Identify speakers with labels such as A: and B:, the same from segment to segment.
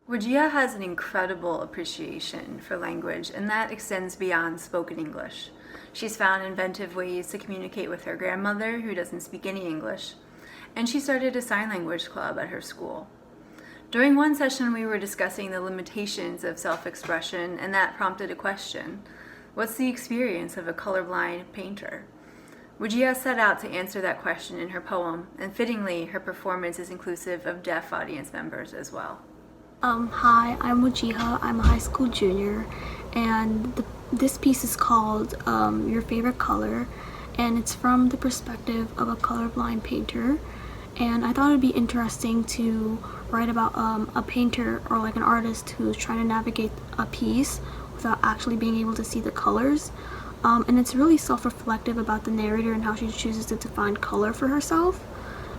A: Wagiha has an incredible appreciation for language, and that extends beyond spoken English. She's found inventive ways to communicate with her grandmother, who doesn't speak any English, and she started a sign language club at her school. During one session, we were discussing the limitations of self-expression, and that prompted a question. What's the experience of a colorblind painter? Wagiha set out to answer that question in her poem, and fittingly, her performance is inclusive of deaf audience members as well.
B: Hi, I'm Wagiha. I'm a high school junior, and this piece is called Your Favorite Color, and it's from the perspective of a colorblind painter. And I thought it'd be interesting to write about a painter or like an artist who's trying to navigate a piece without actually being able to see the colors. And it's really self-reflective about the narrator and how she chooses to define color for herself.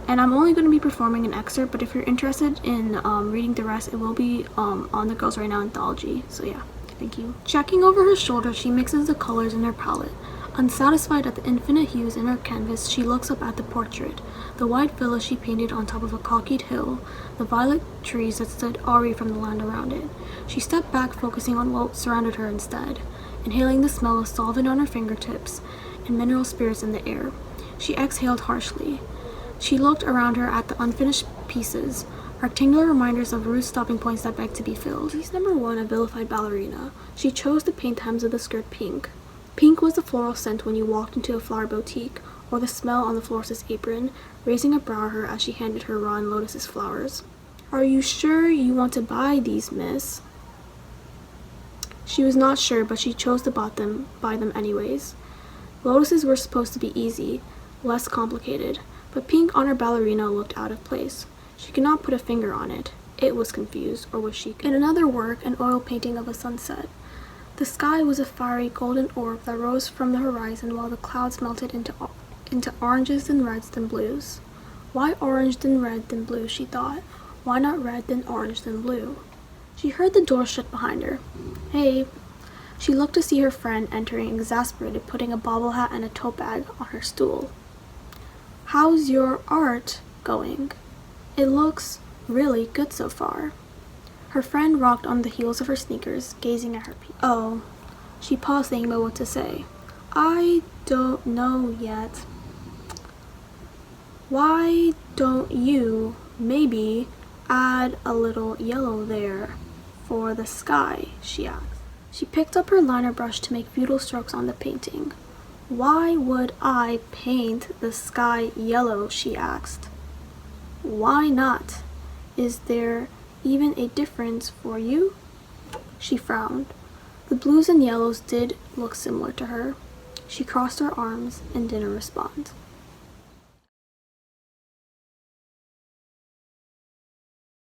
B: And I'm only going to be performing an excerpt, but if you're interested in reading the rest, it will be on the Girls Right Now anthology. So yeah, thank you. Checking over her shoulder, she mixes the colors in her palette. Unsatisfied at the infinite hues in her canvas, she looks up at the portrait, the white villa she painted on top of a cockeyed hill, the violet trees that stood awry from the land around it. She stepped back, focusing on what surrounded her instead, inhaling the smell of solvent on her fingertips and mineral spirits in the air. She exhaled harshly. She looked around her at the unfinished pieces, rectangular reminders of Ruth's stopping points that begged to be filled. Piece number 1, a vilified ballerina. She chose to paint the hems of the skirt pink. Pink was the floral scent when you walked into a flower boutique, or the smell on the florist's apron, raising a brow at her as she handed her raw and lotus's flowers. "Are you sure you want to buy these, miss?" She was not sure, but she chose to buy them anyways. Lotuses were supposed to be easy, less complicated, but pink on her ballerina looked out of place. She could not put a finger on it. It was confused, or was she? In another work, an oil painting of a sunset. The sky was a fiery golden orb that rose from the horizon while the clouds melted into oranges then reds then blues. Why orange then red then blue, she thought. Why not red then orange then blue? She heard the door shut behind her. Hey. She looked to see her friend entering, exasperated, putting a bobble hat and a tote bag on her stool. "How's your art going? It looks really good so far." Her friend rocked on the heels of her sneakers, gazing at her piece. "Oh." She paused, thinking about what to say. "I don't know yet." "Why don't you, maybe, add a little yellow there for the sky?" she asked. She picked up her liner brush to make futile strokes on the painting. "Why would I paint the sky yellow?" she asked. "Why not? Is there even a difference for you?" She frowned. The blues and yellows did look similar to her. She crossed her arms and didn't respond.